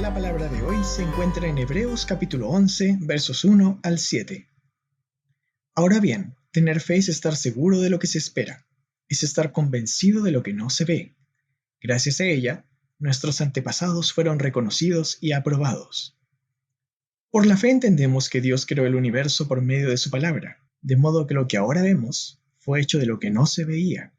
La palabra de hoy se encuentra en Hebreos capítulo 11, versos 1 al 7. Ahora bien, tener fe es estar seguro de lo que se espera, es estar convencido de lo que no se ve. Gracias a ella, nuestros antepasados fueron reconocidos y aprobados. Por la fe entendemos que Dios creó el universo por medio de su palabra, de modo que lo que ahora vemos fue hecho de lo que no se veía.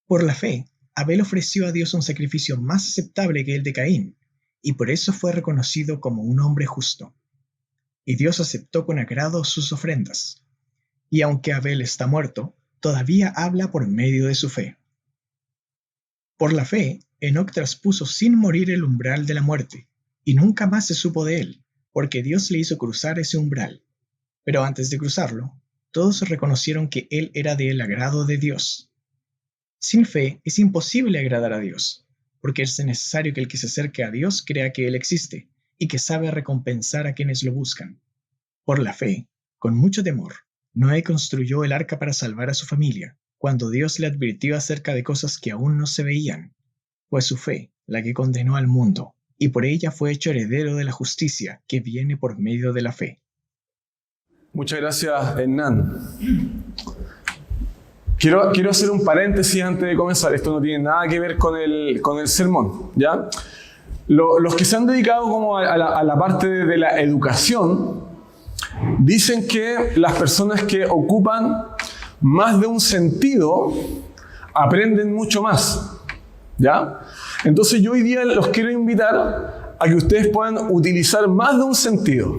Por la fe, Abel ofreció a Dios un sacrificio más aceptable que el de Caín, y por eso fue reconocido como un hombre justo. Y Dios aceptó con agrado sus ofrendas. Y aunque Abel está muerto, todavía habla por medio de su fe. Por la fe, Enoc traspuso sin morir el umbral de la muerte, y nunca más se supo de él, porque Dios le hizo cruzar ese umbral. Pero antes de cruzarlo, todos reconocieron que él era del agrado de Dios. Sin fe es imposible agradar a Dios, porque es necesario que el que se acerque a Dios crea que Él existe y que sabe recompensar a quienes lo buscan. Por la fe, con mucho temor, Noé construyó el arca para salvar a su familia, cuando Dios le advirtió acerca de cosas que aún no se veían. Fue su fe la que condenó al mundo, y por ella fue hecho heredero de la justicia que viene por medio de la fe. Muchas gracias, Hernán. Quiero hacer un paréntesis antes de comenzar. Esto no tiene nada que ver con el sermón, ¿ya? Los que se han dedicado como a la parte de la educación dicen que las personas que ocupan más de un sentido aprenden mucho más, ¿ya? Entonces yo hoy día los quiero invitar a que ustedes puedan utilizar más de un sentido,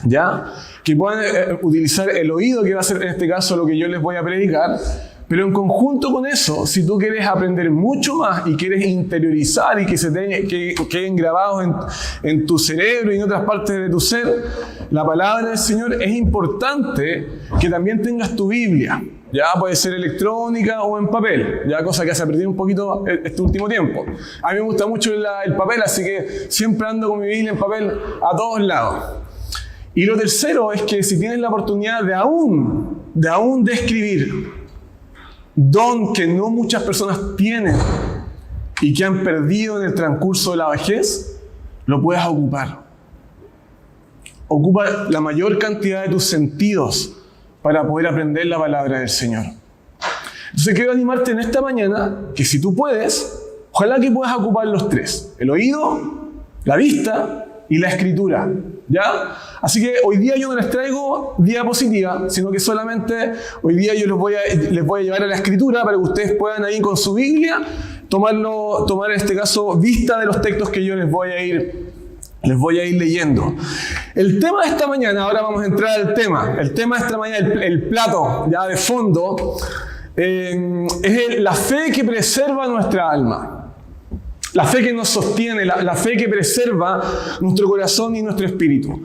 ¿ya? Que puedan utilizar el oído, que va a ser en este caso lo que yo les voy a predicar, pero en conjunto con eso, si tú quieres aprender mucho más y quieres interiorizar y que queden grabados en tu cerebro y en otras partes de tu ser, la palabra del Señor, es importante que también tengas tu Biblia. Ya puede ser electrónica o en papel, ya cosa que se ha perdido un poquito este último tiempo. A mí me gusta mucho el papel, así que siempre ando con mi Biblia en papel a todos lados. Y lo tercero es que si tienes la oportunidad de aún de escribir, don que no muchas personas tienen y que han perdido en el transcurso de la vejez, lo puedes ocupar. Ocupa la mayor cantidad de tus sentidos para poder aprender la palabra del Señor. Entonces quiero animarte en esta mañana que si tú puedes, ojalá que puedas ocupar los tres: el oído, la vista y la escritura, ¿ya? Así que hoy día yo no les traigo diapositiva, sino que solamente hoy día yo les voy a llevar a la escritura para que ustedes puedan ahí con su Biblia tomar en este caso vista de los textos que yo les voy a ir leyendo. El tema de esta mañana, ahora vamos a entrar al tema. El tema de esta mañana, el plato ya de fondo, es la fe que preserva nuestra alma. La fe que nos sostiene, la fe que preserva nuestro corazón y nuestro espíritu.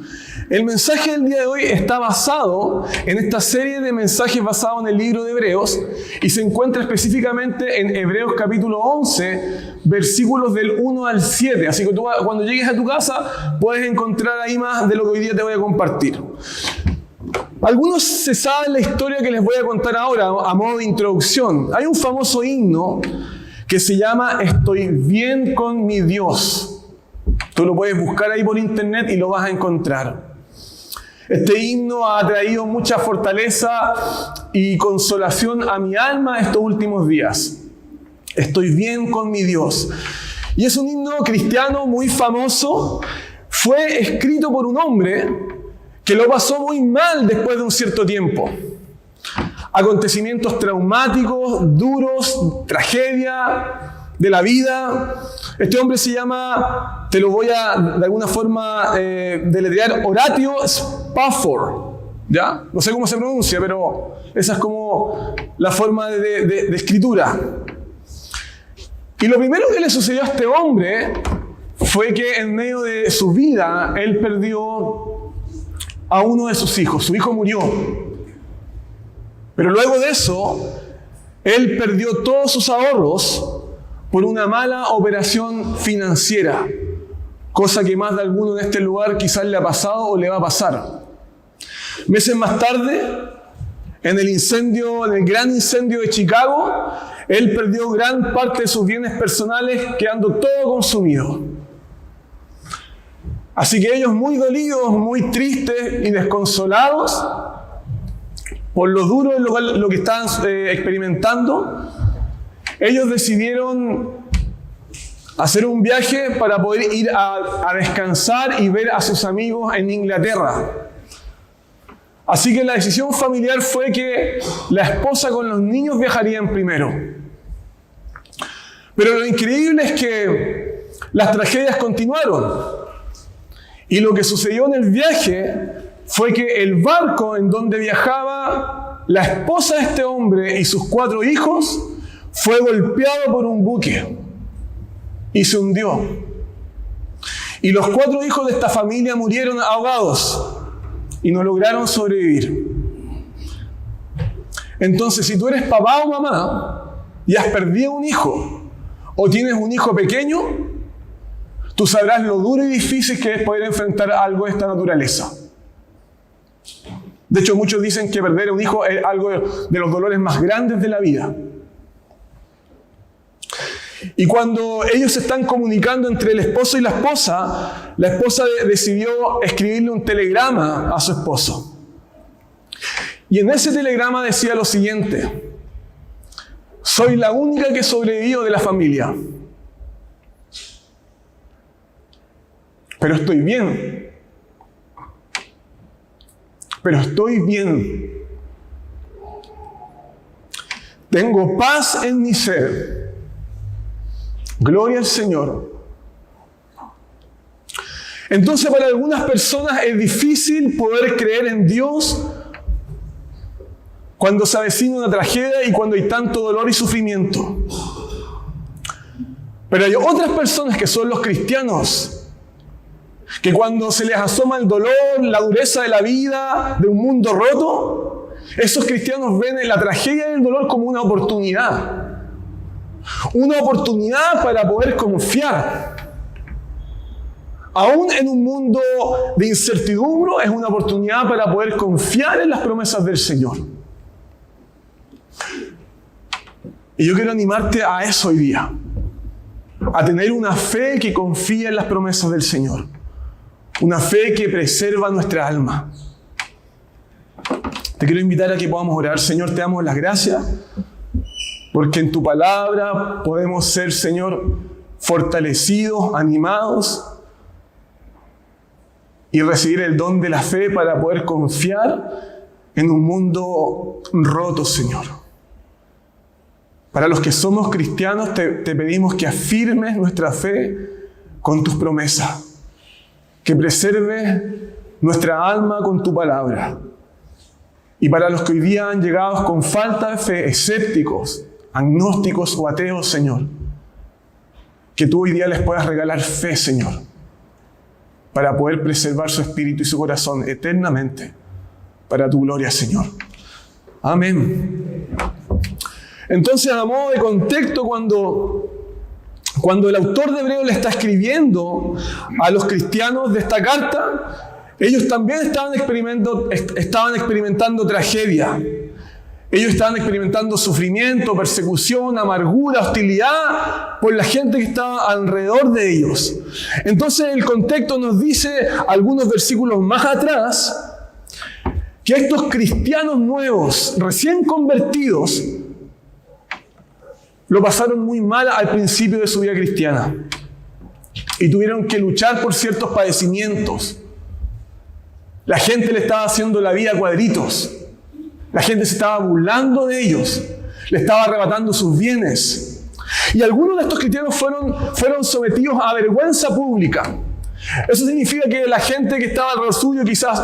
El mensaje del día de hoy está basado en esta serie de mensajes basados en el libro de Hebreos y se encuentra específicamente en Hebreos capítulo 11, versículos del 1 al 7. Así que tú cuando llegues a tu casa puedes encontrar ahí más de lo que hoy día te voy a compartir. Algunos se saben la historia que les voy a contar ahora a modo de introducción. Hay un famoso himno que se llama Estoy bien con mi Dios. Tú lo puedes buscar ahí por internet y lo vas a encontrar. Este himno ha traído mucha fortaleza y consolación a mi alma estos últimos días. Estoy bien con mi Dios. Y es un himno cristiano muy famoso. Fue escrito por un hombre que lo pasó muy mal después de un cierto tiempo. Acontecimientos traumáticos, duros, tragedia de la vida. Este hombre se llama, te lo voy a de alguna forma deletrear, Horatio Spafford, ¿ya? No sé cómo se pronuncia, pero esa es como la forma de escritura. Y lo primero que le sucedió a este hombre fue que en medio de su vida él perdió a uno de sus hijos. Su hijo murió. Pero luego de eso, él perdió todos sus ahorros por una mala operación financiera, cosa que más de alguno en este lugar quizás le ha pasado o le va a pasar. Meses más tarde, en el gran incendio de Chicago, él perdió gran parte de sus bienes personales, quedando todo consumido. Así que ellos, muy dolidos, muy tristes y desconsolados por lo duro de lo que estaban experimentando, ellos decidieron hacer un viaje para poder ir a descansar y ver a sus amigos en Inglaterra. Así que la decisión familiar fue que la esposa con los niños viajarían primero. Pero lo increíble es que las tragedias continuaron. Y lo que sucedió en el viaje fue que el barco en donde viajaba la esposa de este hombre y sus 4 hijos fue golpeado por un buque y se hundió. Y los 4 hijos de esta familia murieron ahogados y no lograron sobrevivir. Entonces, si tú eres papá o mamá y has perdido un hijo o tienes un hijo pequeño, tú sabrás lo duro y difícil que es poder enfrentar algo de esta naturaleza. De hecho, muchos dicen que perder a un hijo es algo de los dolores más grandes de la vida. Y cuando ellos se están comunicando entre el esposo y la esposa decidió escribirle un telegrama a su esposo. Y en ese telegrama decía lo siguiente: soy la única que sobrevivió de la familia, pero estoy bien. Pero estoy bien. Tengo paz en mi ser. Gloria al Señor. Entonces, para algunas personas es difícil poder creer en Dios cuando se avecina una tragedia y cuando hay tanto dolor y sufrimiento. Pero hay otras personas que son los cristianos, que cuando se les asoma el dolor, la dureza de la vida, de un mundo roto, esos cristianos ven en la tragedia y el dolor como una oportunidad. Una oportunidad para poder confiar. Aún en un mundo de incertidumbre, es una oportunidad para poder confiar en las promesas del Señor. Y yo quiero animarte a eso hoy día. A tener una fe que confía en las promesas del Señor. Una fe que preserva nuestra alma. Te quiero invitar a que podamos orar. Señor, te damos las gracias, porque en tu palabra podemos ser, Señor, fortalecidos, animados, y recibir el don de la fe para poder confiar en un mundo roto, Señor. Para los que somos cristianos, te pedimos que afirmes nuestra fe con tus promesas. Que preserves nuestra alma con tu palabra. Y para los que hoy día han llegado con falta de fe, escépticos, agnósticos o ateos, Señor, que tú hoy día les puedas regalar fe, Señor, para poder preservar su espíritu y su corazón eternamente, para tu gloria, Señor. Amén. Entonces, a modo de contexto, cuando el autor de Hebreos le está escribiendo a los cristianos de esta carta, ellos también estaban experimentando tragedia. Ellos estaban experimentando sufrimiento, persecución, amargura, hostilidad por la gente que estaba alrededor de ellos. Entonces el contexto nos dice, algunos versículos más atrás, que estos cristianos nuevos, recién convertidos, lo pasaron muy mal al principio de su vida cristiana. Y tuvieron que luchar por ciertos padecimientos. La gente le estaba haciendo la vida a cuadritos. La gente se estaba burlando de ellos. Le estaba arrebatando sus bienes. Y algunos de estos cristianos fueron sometidos a vergüenza pública. Eso significa que la gente que estaba alrededor suyo, quizás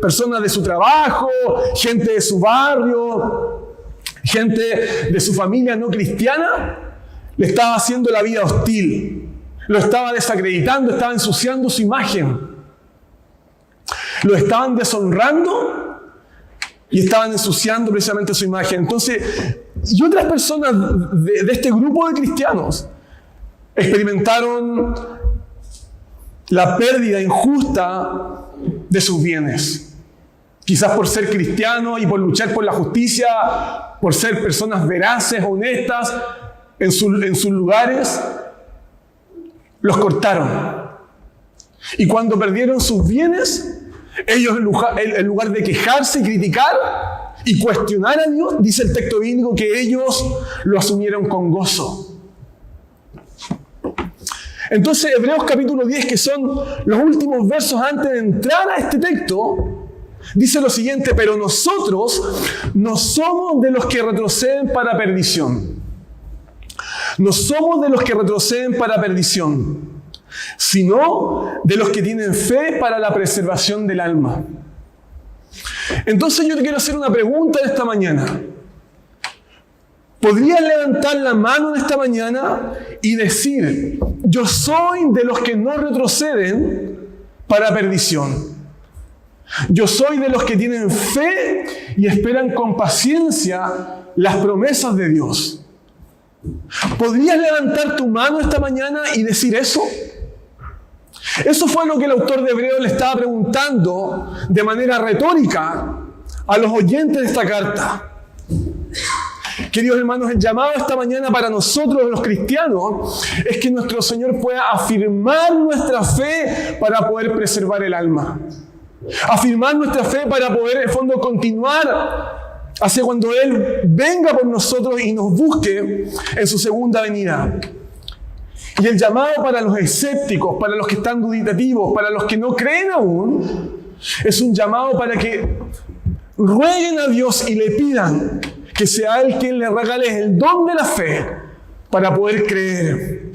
personas de su trabajo, gente de su barrio, gente de su familia no cristiana, le estaba haciendo la vida hostil. Lo estaba desacreditando, estaba ensuciando su imagen. Lo estaban deshonrando y estaban ensuciando precisamente su imagen. Entonces, y otras personas de este grupo de cristianos experimentaron la pérdida injusta de sus bienes. Quizás por ser cristianos y por luchar por la justicia, por ser personas veraces, honestas en sus lugares, los cortaron. Y cuando perdieron sus bienes, ellos en lugar de quejarse y criticar y cuestionar a Dios, dice el texto bíblico que ellos lo asumieron con gozo. Entonces, Hebreos capítulo 10, que son los últimos versos antes de entrar a este texto, dice lo siguiente: pero nosotros no somos de los que retroceden para perdición. No somos de los que retroceden para perdición, sino de los que tienen fe para la preservación del alma. Entonces yo te quiero hacer una pregunta en esta mañana. ¿Podrías levantar la mano en esta mañana y decir: yo soy de los que no retroceden para perdición? Yo soy de los que tienen fe y esperan con paciencia las promesas de Dios. ¿Podrías levantar tu mano esta mañana y decir eso? Eso fue lo que el autor de Hebreos le estaba preguntando de manera retórica a los oyentes de esta carta. Queridos hermanos, el llamado esta mañana para nosotros los cristianos es que nuestro Señor pueda afirmar nuestra fe para poder preservar el alma. Afirmar nuestra fe para poder, en el fondo, continuar hacia cuando Él venga por nosotros y nos busque en su segunda venida. Y el llamado para los escépticos, para los que están dubitativos, para los que no creen aún, es un llamado para que rueguen a Dios y le pidan que sea Él quien les regale el don de la fe para poder creer.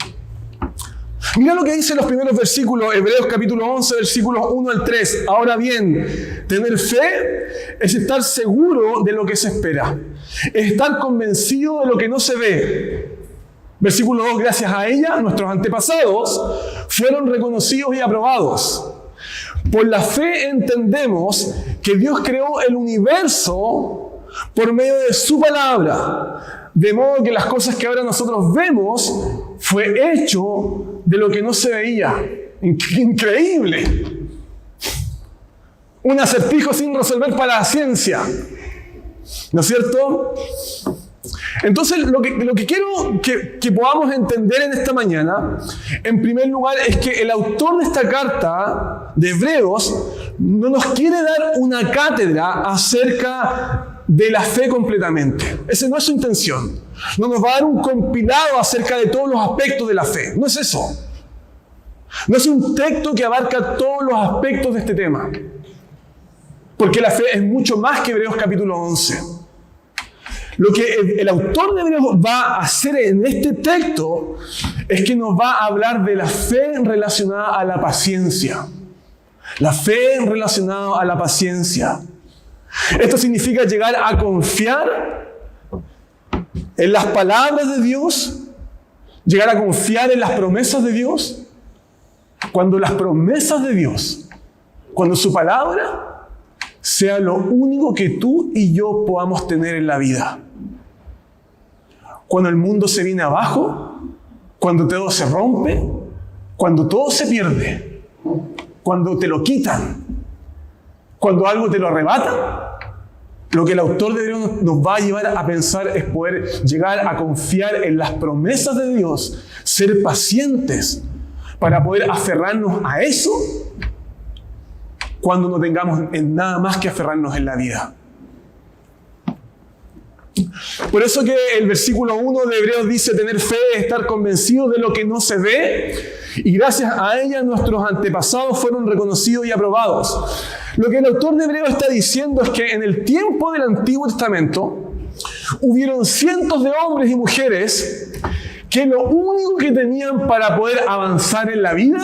Mira lo que dice los primeros versículos, Hebreos capítulo 11, versículos 1 al 3. Ahora bien, tener fe es estar seguro de lo que se espera, es estar convencido de lo que no se ve. Versículo 2, gracias a ella, nuestros antepasados fueron reconocidos y aprobados. Por la fe entendemos que Dios creó el universo por medio de su palabra, de modo que las cosas que ahora nosotros vemos fue hecho de lo que no se veía. Increíble. Un acertijo sin resolver para la ciencia. ¿No es cierto? Entonces, lo que quiero que podamos entender en esta mañana, en primer lugar, es que el autor de esta carta de Hebreos no nos quiere dar una cátedra acerca de la fe completamente. Esa no es su intención. No nos va a dar un compilado acerca de todos los aspectos de la fe. No es eso. No es un texto que abarca todos los aspectos de este tema. Porque la fe es mucho más que Hebreos capítulo 11. Lo que el autor de Hebreos va a hacer en este texto es que nos va a hablar de la fe relacionada a la paciencia. La fe relacionada a la paciencia. Esto significa llegar a confiar en las palabras de Dios, llegar a confiar en las promesas de Dios, cuando las promesas de Dios, cuando su palabra sea lo único que tú y yo podamos tener en la vida. Cuando el mundo se viene abajo, cuando todo se rompe, cuando todo se pierde, cuando te lo quitan, cuando algo te lo arrebata, lo que el autor de Hebreos nos va a llevar a pensar es poder llegar a confiar en las promesas de Dios, ser pacientes para poder aferrarnos a eso cuando no tengamos en nada más que aferrarnos en la vida. Por eso que el versículo 1 de Hebreos dice: tener fe es estar convencidos de lo que no se ve, y gracias a ella nuestros antepasados fueron reconocidos y aprobados. Lo que el autor de Hebreos está diciendo es que en el tiempo del Antiguo Testamento hubieron cientos de hombres y mujeres que lo único que tenían para poder avanzar en la vida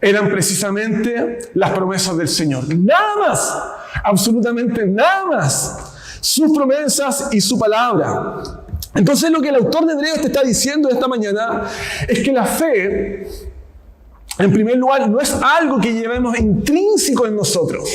eran precisamente las promesas del Señor. Nada más, absolutamente nada más. Sus promesas y su palabra. Entonces lo que el autor de Hebreos te está diciendo esta mañana es que la fe, en primer lugar, no es algo que llevemos intrínseco en nosotros.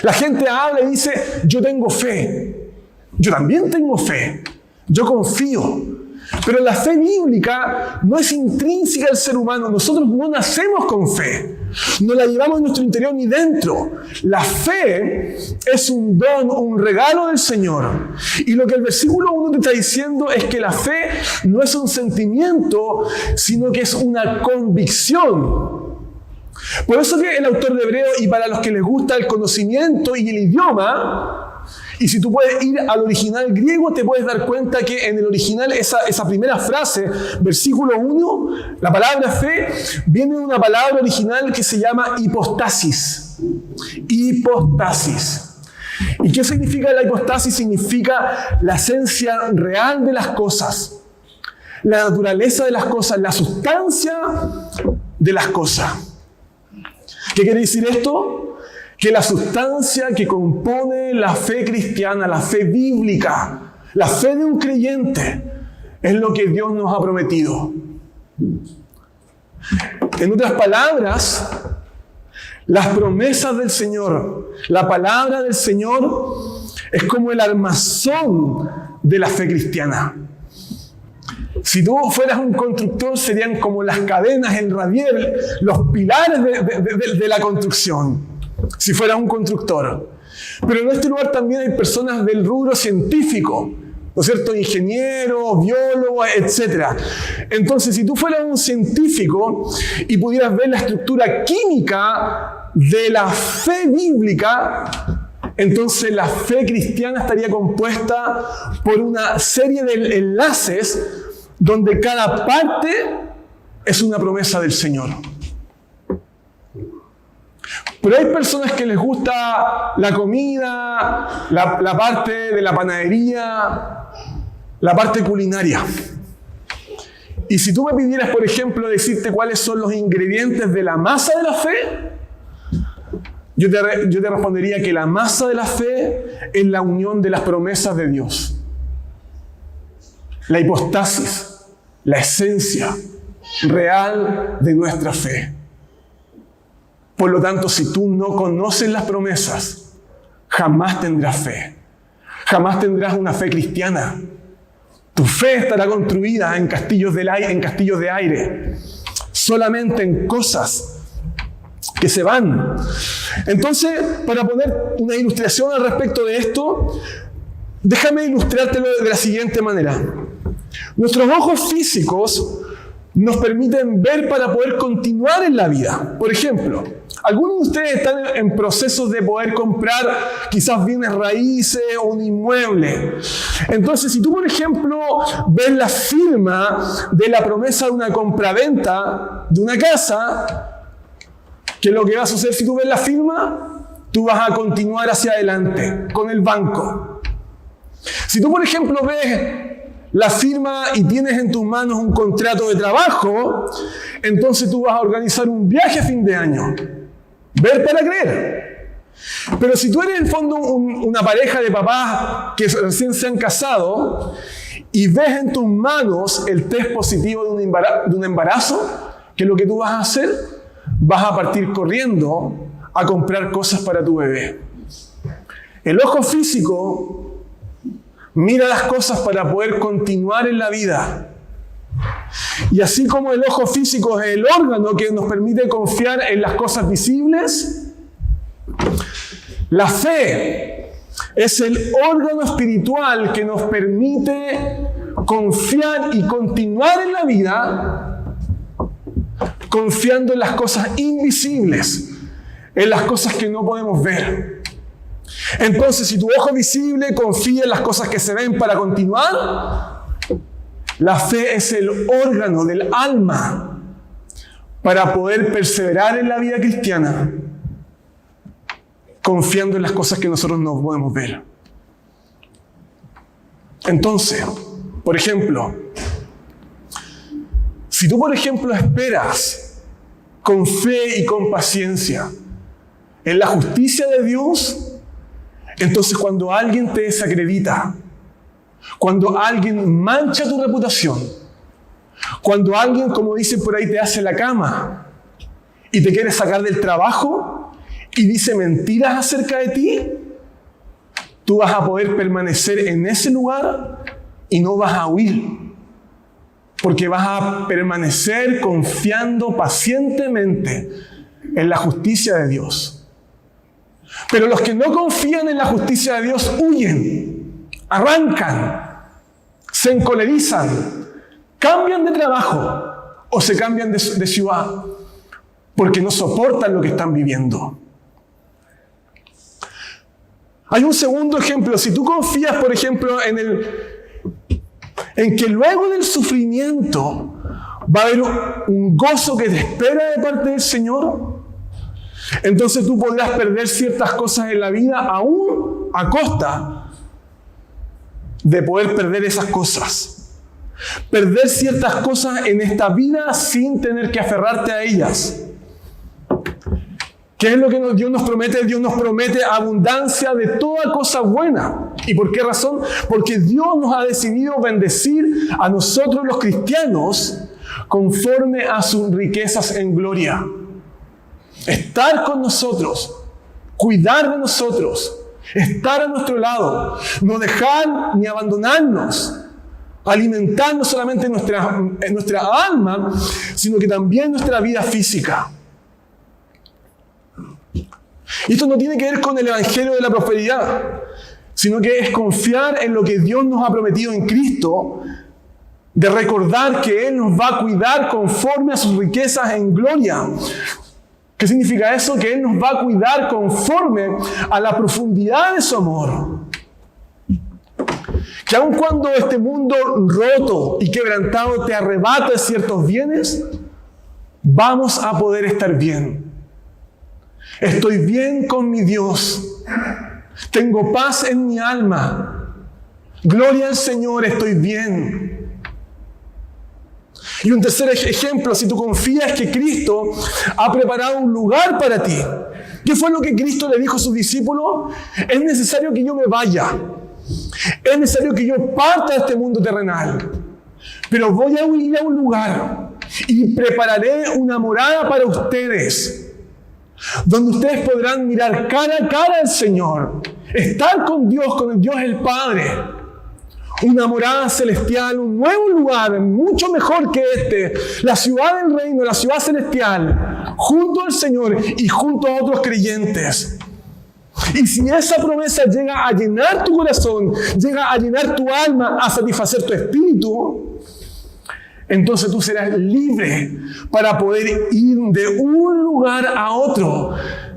La gente habla y dice: yo tengo fe. Yo también tengo fe. Yo confío. Pero la fe bíblica no es intrínseca al ser humano. Nosotros no nacemos con fe. No la llevamos en nuestro interior ni dentro. La fe es un don, un regalo del Señor. Y lo que el versículo 1 te está diciendo es que la fe no es un sentimiento, sino que es una convicción. Por eso que el autor de Hebreo, y para los que les gusta el conocimiento y el idioma, y si tú puedes ir al original griego, te puedes dar cuenta que en el original esa primera frase, versículo 1, la palabra fe, viene de una palabra original que se llama hipostasis. Hipostasis. ¿Y qué significa la hipostasis? Significa la esencia real de las cosas, la naturaleza de las cosas, la sustancia de las cosas. ¿Qué quiere decir esto? Que la sustancia que compone la fe cristiana, la fe bíblica, la fe de un creyente, es lo que Dios nos ha prometido. En otras palabras, las promesas del Señor, la palabra del Señor, es como el armazón de la fe cristiana. Si tú fueras un constructor, serían como las cadenas, el radier, los pilares de la construcción. Si fueras un constructor. Pero en este lugar también hay personas del rubro científico, ¿no es cierto? Ingenieros, biólogos, etc. Entonces, si tú fueras un científico y pudieras ver la estructura química de la fe bíblica, entonces la fe cristiana estaría compuesta por una serie de enlaces donde cada parte es una promesa del Señor. Pero hay personas que les gusta la comida, la parte de la panadería, la parte culinaria. Y si tú me pidieras, por ejemplo, decirte cuáles son los ingredientes de la masa de la fe, yo te respondería que la masa de la fe es la unión de las promesas de Dios. La hipostasis, la esencia real de nuestra fe. Por lo tanto, si tú no conoces las promesas, jamás tendrás fe. Jamás tendrás una fe cristiana. Tu fe estará construida en castillos de aire, solamente en cosas que se van. Entonces, para poner una ilustración al respecto de esto, déjame ilustrártelo de la siguiente manera. Nuestros ojos físicos nos permiten ver para poder continuar en la vida. Por ejemplo, algunos de ustedes están en procesos de poder comprar quizás bienes raíces o un inmueble. Entonces, si tú, por ejemplo, ves la firma de la promesa de una compraventa de una casa, ¿qué es lo que va a suceder si tú ves la firma? Tú vas a continuar hacia adelante con el banco. Si tú, por ejemplo, ves la firma y tienes en tus manos un contrato de trabajo, entonces tú vas a organizar un viaje a fin de año. Ver para creer. Pero si tú eres en el fondo una pareja de papás que recién se han casado y ves en tus manos el test positivo de un embarazo, ¿qué es lo que tú vas a hacer? Vas a partir corriendo a comprar cosas para tu bebé. El ojo físico mira las cosas para poder continuar en la vida. Y así como el ojo físico es el órgano que nos permite confiar en las cosas visibles, la fe es el órgano espiritual que nos permite confiar y continuar en la vida, confiando en las cosas invisibles, en las cosas que no podemos ver. Entonces, si tu ojo visible confía en las cosas que se ven para continuar, la fe es el órgano del alma para poder perseverar en la vida cristiana, confiando en las cosas que nosotros no podemos ver. Entonces, por ejemplo, si tú, por ejemplo, esperas con fe y con paciencia en la justicia de Dios, entonces cuando alguien te desacredita, cuando alguien mancha tu reputación, cuando alguien, como dicen por ahí, te hace la cama y te quiere sacar del trabajo y dice mentiras acerca de ti, tú vas a poder permanecer en ese lugar y no vas a huir, porque vas a permanecer confiando pacientemente en la justicia de Dios. Pero los que no confían en la justicia de Dios huyen, arrancan, se encolerizan, cambian de trabajo o se cambian de ciudad. porque no soportan lo que están viviendo. Hay un segundo ejemplo. Si tú confías, por ejemplo, en que luego del sufrimiento va a haber un gozo que te espera de parte del Señor, entonces tú podrás perder ciertas cosas en la vida aún a costa de poder perder esas cosas. Perder ciertas cosas en esta vida sin tener que aferrarte a ellas. ¿Qué es lo que Dios nos promete? Dios nos promete abundancia de toda cosa buena. ¿Y por qué razón? Porque Dios nos ha decidido bendecir a nosotros los cristianos conforme a sus riquezas en gloria. Estar con nosotros, cuidar de nosotros, estar a nuestro lado, no dejar ni abandonarnos, alimentar no solamente nuestra alma, sino que también nuestra vida física. Y esto no tiene que ver con el evangelio de la prosperidad, sino que es confiar en lo que Dios nos ha prometido en Cristo, de recordar que Él nos va a cuidar conforme a sus riquezas en gloria. ¿Qué significa eso? Que Él nos va a cuidar conforme a la profundidad de su amor. Que aun cuando este mundo roto y quebrantado te arrebata ciertos bienes, vamos a poder estar bien. Estoy bien con mi Dios. Tengo paz en mi alma. Gloria al Señor, estoy bien. Y un tercer ejemplo, si tú confías que Cristo ha preparado un lugar para ti. ¿Qué fue lo que Cristo le dijo a sus discípulos? Es necesario que yo me vaya. Es necesario que yo parta de este mundo terrenal. Pero voy a ir a un lugar y prepararé una morada para ustedes, donde ustedes podrán mirar cara a cara al Señor, estar con Dios, con el Dios el Padre. Una morada celestial, un nuevo lugar, mucho mejor que este, la ciudad del reino, la ciudad celestial, junto al Señor y junto a otros creyentes. Y si esa promesa llega a llenar tu corazón, llega a llenar tu alma, a satisfacer tu espíritu, entonces tú serás libre para poder ir de un lugar a otro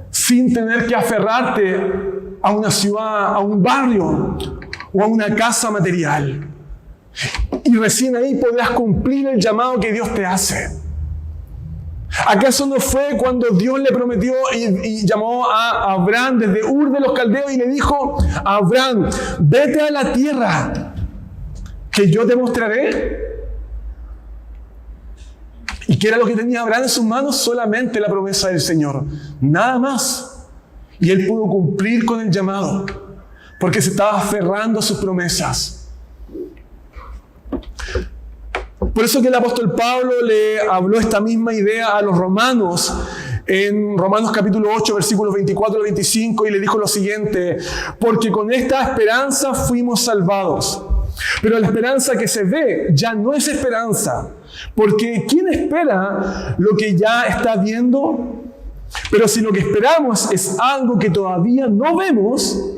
sin tener que aferrarte a una ciudad, a un barrio o a una casa material. Y recién ahí podrás cumplir el llamado que Dios te hace. ¿Acaso no fue cuando Dios le prometió y llamó a Abraham desde Ur de los Caldeos y le dijo: Abraham, vete a la tierra que yo te mostraré? ¿Y qué era lo que tenía Abraham en sus manos? Solamente la promesa del Señor, nada más. Y él pudo cumplir con el llamado, porque se estaba aferrando a sus promesas. Por eso que el apóstol Pablo le habló esta misma idea a los romanos, en Romanos capítulo 8, versículos 24 al 25, y le dijo lo siguiente: porque con esta esperanza fuimos salvados. Pero la esperanza que se ve ya no es esperanza, porque ¿quién espera lo que ya está viendo? Pero si lo que esperamos es algo que todavía no vemos,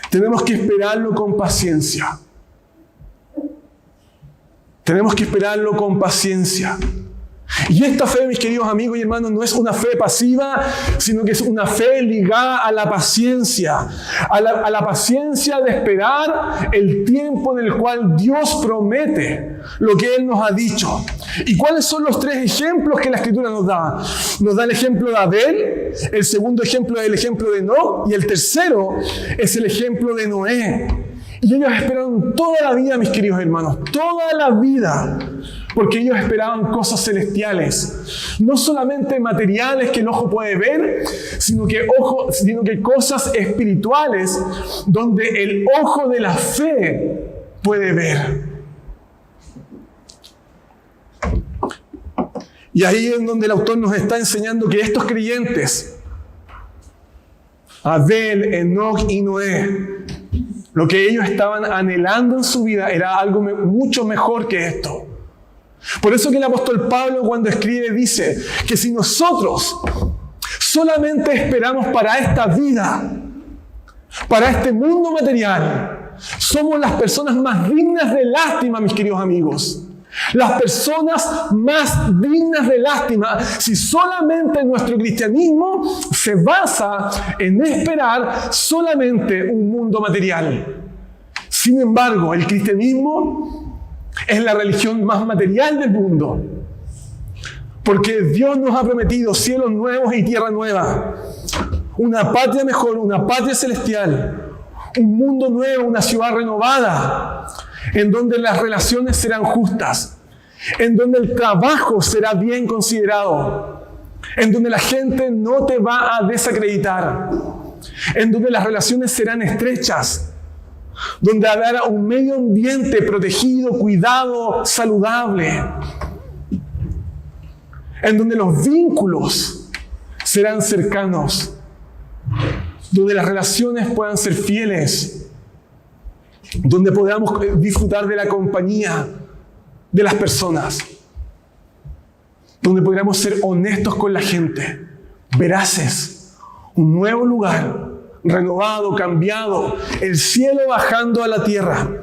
tenemos que esperarlo con paciencia. Tenemos que esperarlo con paciencia. Y esta fe, mis queridos amigos y hermanos, no es una fe pasiva, sino que es una fe ligada a la paciencia. A la paciencia de esperar el tiempo en el cual Dios promete lo que Él nos ha dicho. ¿Y cuáles son los tres ejemplos que la Escritura nos da? Nos da el ejemplo de Abel, el segundo ejemplo es el ejemplo de Enoc, y el tercero es el ejemplo de Noé. Y ellos esperaron toda la vida, mis queridos hermanos, toda la vida, porque ellos esperaban cosas celestiales, no solamente materiales que el ojo puede ver, sino que cosas espirituales donde el ojo de la fe puede ver. Y ahí es donde el autor nos está enseñando que estos creyentes, Abel, Enoc y Noé, lo que ellos estaban anhelando en su vida era algo mucho mejor que esto. Por eso que el apóstol Pablo, cuando escribe, dice que si nosotros solamente esperamos para esta vida, para este mundo material, somos las personas más dignas de lástima, mis queridos amigos. las personas más dignas de lástima, si solamente nuestro cristianismo se basa en esperar solamente un mundo material. Sin embargo, el cristianismo es la religión más material del mundo, porque Dios nos ha prometido cielos nuevos y tierra nueva, una patria mejor, una patria celestial, un mundo nuevo, una ciudad renovada, en donde las relaciones serán justas, en donde el trabajo será bien considerado, en donde la gente no te va a desacreditar, en donde las relaciones serán estrechas, donde habrá un medio ambiente protegido, cuidado, saludable, en donde los vínculos serán cercanos, donde las relaciones puedan ser fieles, donde podamos disfrutar de la compañía de las personas, donde podamos ser honestos con la gente, veraces, un nuevo lugar, renovado, cambiado, el cielo bajando a la tierra.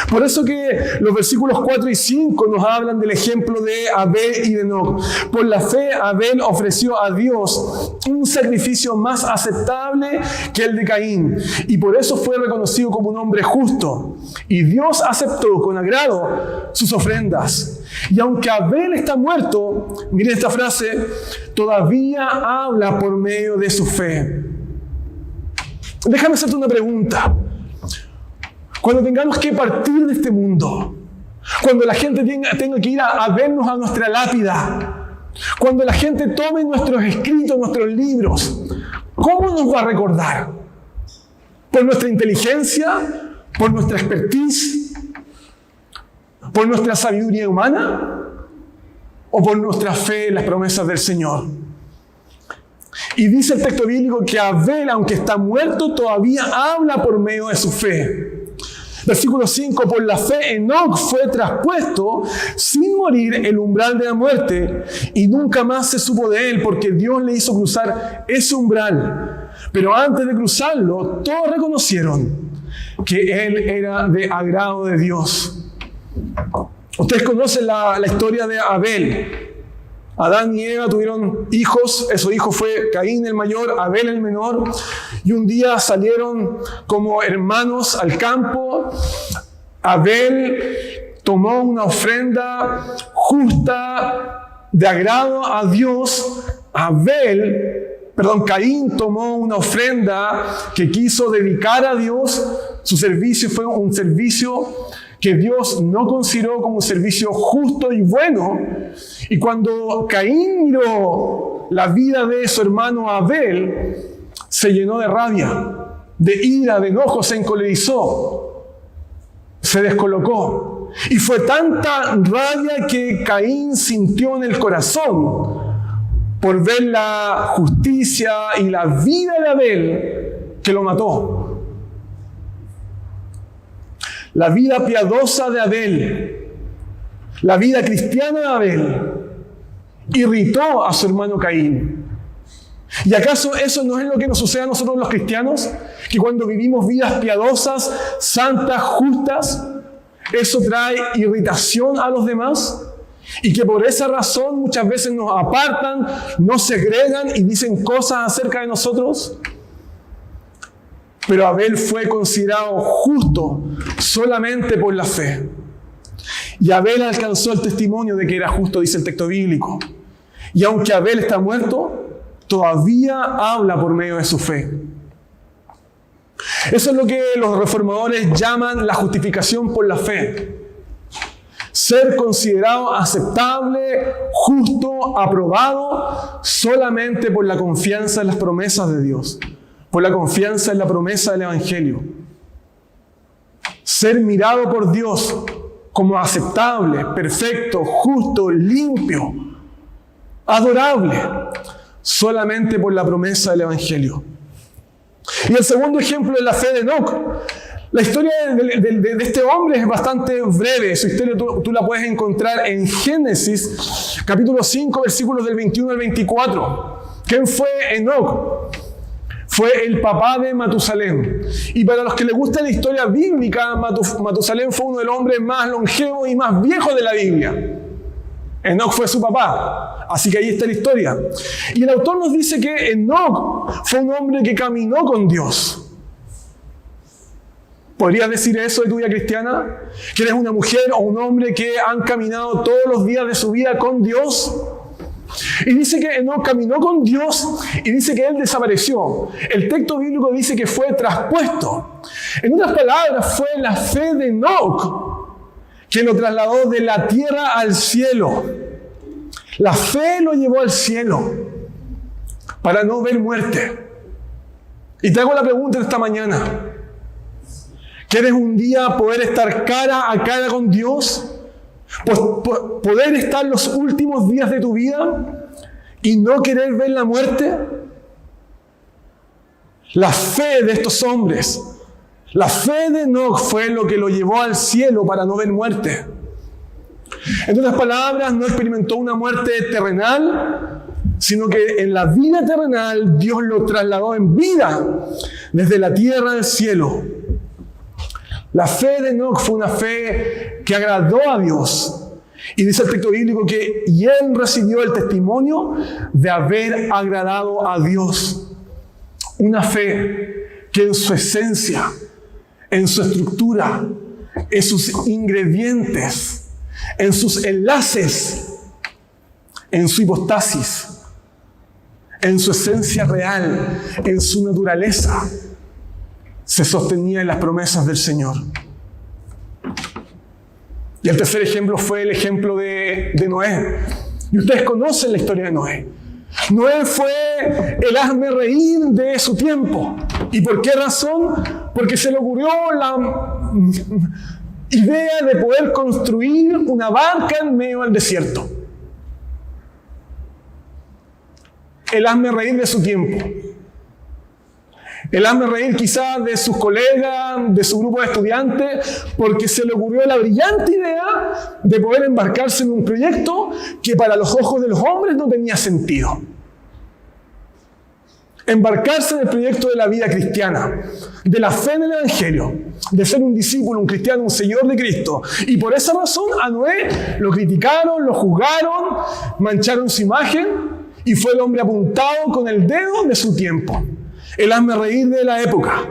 Por eso que los versículos 4 y 5 nos hablan del ejemplo de Abel y de Enoc. Por la fe, Abel ofreció a Dios un sacrificio más aceptable que el de Caín, y por eso fue reconocido como un hombre justo. Y Dios aceptó con agrado sus ofrendas. Y aunque Abel está muerto, miren esta frase, todavía habla por medio de su fe. Déjame hacerte una pregunta. Cuando tengamos que partir de este mundo, cuando la gente tenga que ir a vernos a nuestra lápida, cuando la gente tome nuestros escritos, nuestros libros, ¿cómo nos va a recordar? ¿Por nuestra inteligencia? ¿Por nuestra expertise? ¿Por nuestra sabiduría humana? ¿O por nuestra fe en las promesas del Señor? Y dice el texto bíblico que Abel, aunque está muerto, todavía habla por medio de su fe. Versículo 5, por la fe Enoc fue traspuesto sin morir el umbral de la muerte, y nunca más se supo de él, porque Dios le hizo cruzar ese umbral. Pero antes de cruzarlo, todos reconocieron que él era de agrado de Dios. Ustedes conocen la historia de Abel. Adán y Eva tuvieron hijos, esos hijos fue Caín el mayor, Abel el menor, y un día salieron como hermanos al campo. Abel tomó una ofrenda justa, de agrado a Dios. Caín tomó una ofrenda que quiso dedicar a Dios. Su servicio fue un servicio que Dios no consideró como un servicio justo y bueno. Y cuando Caín miró la vida de su hermano Abel, se llenó de rabia, de ira, de enojo, se encolerizó, se descolocó. Y fue tanta rabia que Caín sintió en el corazón por ver la justicia y la vida de Abel, que lo mató. La vida piadosa de Abel, la vida cristiana de Abel, irritó a su hermano Caín. ¿Y acaso eso no es lo que nos sucede a nosotros los cristianos? Que cuando vivimos vidas piadosas, santas, justas, eso trae irritación a los demás, y que por esa razón muchas veces nos apartan, nos segregan y dicen cosas acerca de nosotros. Pero Abel fue considerado justo solamente por la fe. Y Abel alcanzó el testimonio de que era justo, dice el texto bíblico. Y aunque Abel está muerto, todavía habla por medio de su fe. Eso es lo que los reformadores llaman la justificación por la fe. Ser considerado aceptable, justo, aprobado, solamente por la confianza en las promesas de Dios, por la confianza en la promesa del Evangelio. Ser mirado por Dios como aceptable, perfecto, justo, limpio, adorable, solamente por la promesa del Evangelio. Y el segundo ejemplo es la fe de Enoc. La historia de este hombre es bastante breve. Su historia tú la puedes encontrar en Génesis, capítulo 5, versículos del 21 al 24. ¿Quién fue Enoc? fue el papá de Matusalén. Y para los que les gusta la historia bíblica, Matusalén fue uno de los hombres más longevos y más viejos de la Biblia. Enoc fue su papá. Así que ahí está la historia. Y el autor nos dice que Enoc fue un hombre que caminó con Dios. ¿Podrías decir eso de tu vida cristiana? ¿Que eres una mujer o un hombre que han caminado todos los días de su vida con Dios? Y dice que Enoc caminó con Dios y dice que él desapareció. El texto bíblico dice que fue traspuesto. En otras palabras, fue la fe de Enoc que lo trasladó de la tierra al cielo. La fe lo llevó al cielo para no ver muerte. Y te hago la pregunta esta mañana. ¿Quieres un día poder estar cara a cara con Dios? ¿Poder estar los últimos días de tu vida y no querer ver la muerte? La fe de estos hombres, la fe de Enoc fue lo que lo llevó al cielo para no ver muerte. En otras palabras, no experimentó una muerte terrenal, sino que en la vida terrenal Dios lo trasladó en vida desde la tierra al cielo. La fe de Enoc fue una fe que agradó a Dios. Y dice el texto bíblico que y él recibió el testimonio de haber agradado a Dios. Una fe que en su esencia, en su estructura, en sus ingredientes, en sus enlaces, en su hipostasis, en su esencia real, en su naturaleza, se sostenía en las promesas del Señor. Y el tercer ejemplo fue el ejemplo de Noé. Y ustedes conocen la historia de Noé. Noé fue el hazmerreír de su tiempo. ¿Y por qué razón? Porque se le ocurrió la idea de poder construir una barca en medio del desierto. El hazmerreír de su tiempo. El hazmerreír quizás de sus colegas, de su grupo de estudiantes, porque se le ocurrió la brillante idea de poder embarcarse en un proyecto que para los ojos de los hombres no tenía sentido. Embarcarse en el proyecto de la vida cristiana, de la fe en el Evangelio, de ser un discípulo, un cristiano, un seguidor de Cristo. Y por esa razón a Noé lo criticaron, lo juzgaron, mancharon su imagen y fue el hombre apuntado con el dedo de su tiempo. El hazmerreír de la época.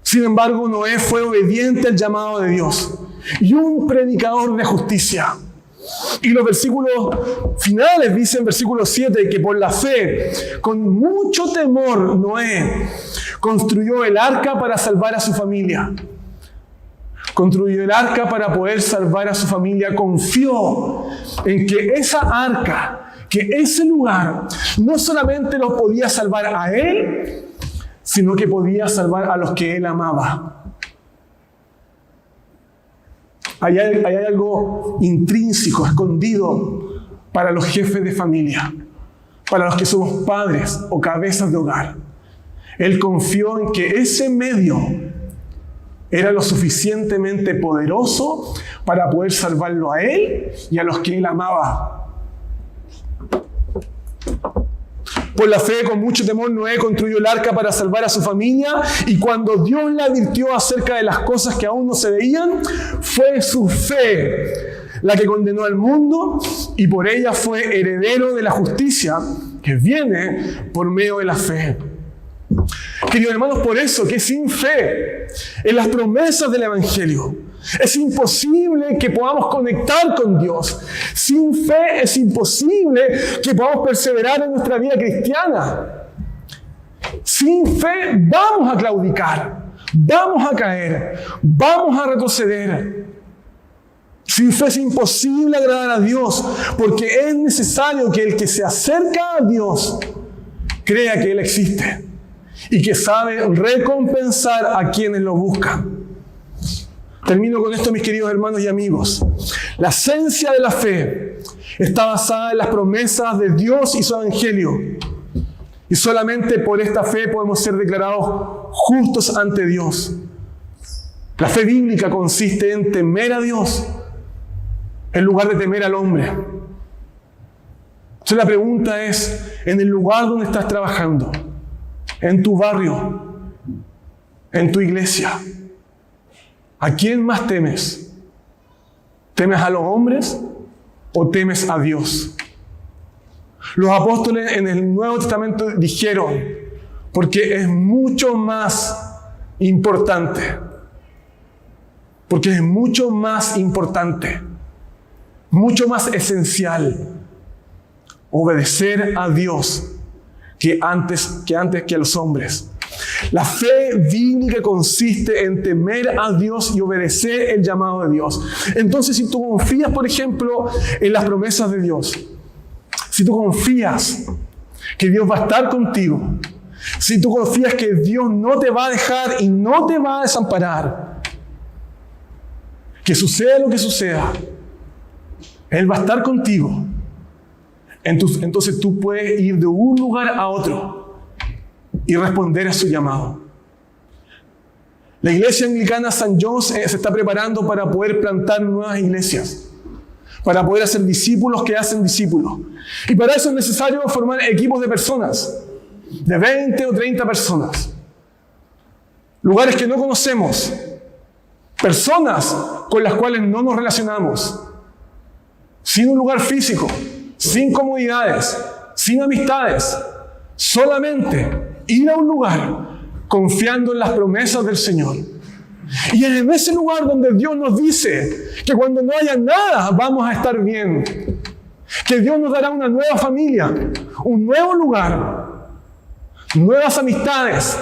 Sin embargo, Noé fue obediente al llamado de Dios y un predicador de justicia. Y los versículos finales dicen, versículo 7, que por la fe, con mucho temor, Noé construyó el arca para salvar a su familia. Construyó el arca para poder salvar a su familia. Confió en que esa arca, que ese lugar, no solamente los podía salvar a él, sino que podía salvar a los que él amaba. Ahí hay algo intrínseco, escondido para los jefes de familia, para los que somos padres o cabezas de hogar. Él confió en que ese medio era lo suficientemente poderoso para poder salvarlo a él y a los que él amaba. Por la fe, con mucho temor, Noé construyó el arca para salvar a su familia, y cuando Dios le advirtió acerca de las cosas que aún no se veían, fue su fe la que condenó al mundo, y por ella fue heredero de la justicia que viene por medio de la fe. Queridos hermanos, por eso que sin fe en las promesas del Evangelio es imposible que podamos conectar con Dios. Sin fe es imposible que podamos perseverar en nuestra vida cristiana. Sin fe vamos a claudicar, vamos a caer, vamos a retroceder. Sin fe es imposible agradar a Dios, porque es necesario que el que se acerca a Dios crea que Él existe y que sabe recompensar a quienes lo buscan. Termino con esto, mis queridos hermanos y amigos. La esencia de la fe está basada en las promesas de Dios y su Evangelio. Y solamente por esta fe podemos ser declarados justos ante Dios. La fe bíblica consiste en temer a Dios en lugar de temer al hombre. Entonces la pregunta es, en el lugar donde estás trabajando, en tu barrio, en tu iglesia. ¿A quién más temes? ¿Temes a los hombres o temes a Dios? Los apóstoles en el Nuevo Testamento dijeron, porque es mucho más importante. Porque es mucho más importante, mucho más esencial obedecer a Dios que antes que a los hombres. La fe bíblica consiste en temer a Dios y obedecer el llamado de Dios. Entonces, si tú confías, por ejemplo, en las promesas de Dios, si tú confías que Dios va a estar contigo, si tú confías que Dios no te va a dejar y no te va a desamparar, que suceda lo que suceda, Él va a estar contigo. Entonces tú puedes ir de un lugar a otro y responder a su llamado. La iglesia anglicana St. John's se está preparando para poder plantar nuevas iglesias, para poder hacer discípulos que hacen discípulos. Y para eso es necesario formar equipos de personas, de 20 o 30 personas. Lugares que no conocemos, personas con las cuales no nos relacionamos, sin un lugar físico, sin comodidades, sin amistades, solamente ir a un lugar confiando en las promesas del Señor. Y es en ese lugar donde Dios nos dice que cuando no haya nada vamos a estar bien, que Dios nos dará una nueva familia, un nuevo lugar, nuevas amistades,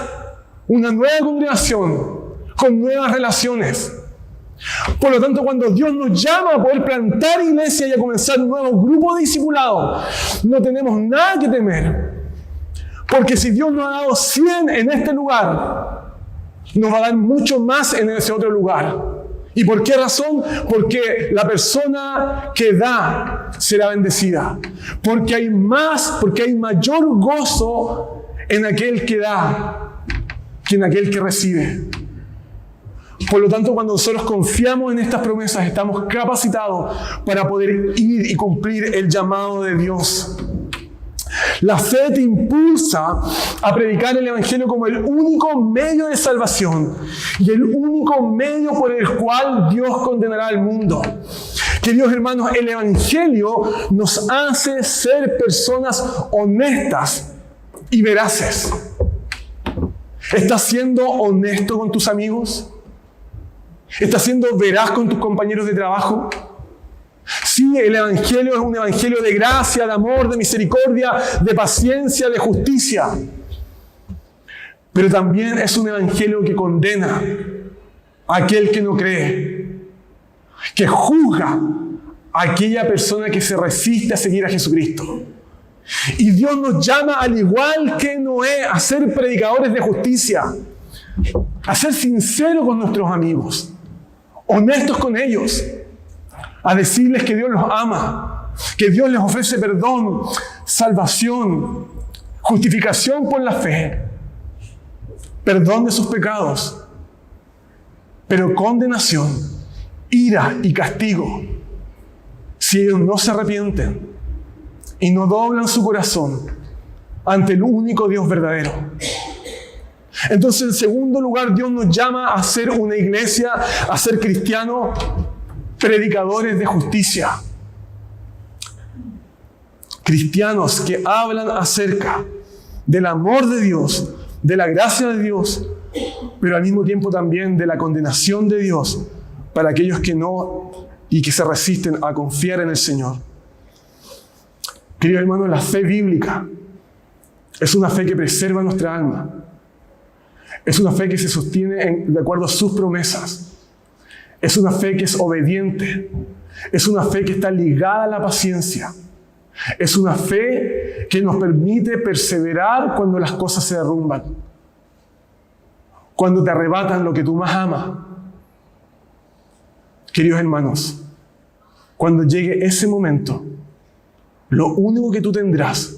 una nueva congregación con nuevas relaciones. Por lo tanto, cuando Dios nos llama a poder plantar iglesia y a comenzar un nuevo grupo de discipulados, no tenemos nada que temer. Porque si Dios nos ha dado 100 en este lugar, nos va a dar mucho más en ese otro lugar. ¿Y por qué razón? Porque la persona que da será bendecida. Porque hay mayor gozo en aquel que da que en aquel que recibe. Por lo tanto, cuando nosotros confiamos en estas promesas, estamos capacitados para poder ir y cumplir el llamado de Dios. La fe te impulsa a predicar el Evangelio como el único medio de salvación y el único medio por el cual Dios condenará al mundo. Queridos hermanos, el Evangelio nos hace ser personas honestas y veraces. ¿Estás siendo honesto con tus amigos? ¿Estás siendo veraz con tus compañeros de trabajo? Sí, el Evangelio es un Evangelio de gracia, de amor, de misericordia, de paciencia, de justicia. Pero también es un Evangelio que condena a aquel que no cree, que juzga a aquella persona que se resiste a seguir a Jesucristo. Y Dios nos llama, al igual que Noé, a ser predicadores de justicia, a ser sinceros con nuestros amigos, honestos con ellos, a decirles que Dios los ama, que Dios les ofrece perdón, salvación, justificación por la fe, perdón de sus pecados, pero condenación, ira y castigo si ellos no se arrepienten y no doblan su corazón ante el único Dios verdadero. Entonces, en segundo lugar, Dios nos llama a ser una iglesia, a ser cristianos, predicadores de justicia. Cristianos que hablan acerca del amor de Dios, de la gracia de Dios, pero al mismo tiempo también de la condenación de Dios para aquellos que no y que se resisten a confiar en el Señor. Queridos hermanos, la fe bíblica es una fe que preserva nuestra alma. Es una fe que se sostiene de acuerdo a sus promesas. Es una fe que es obediente. Es una fe que está ligada a la paciencia. Es una fe que nos permite perseverar cuando las cosas se derrumban. Cuando te arrebatan lo que tú más amas. Queridos hermanos, cuando llegue ese momento, lo único que tú tendrás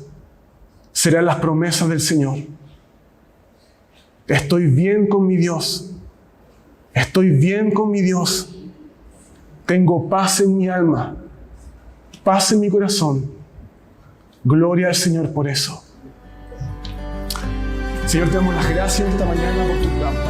serán las promesas del Señor. Estoy bien con mi Dios. Estoy bien con mi Dios. Tengo paz en mi alma. Paz en mi corazón. Gloria al Señor por eso. Señor, te damos las gracias esta mañana por tu palabra.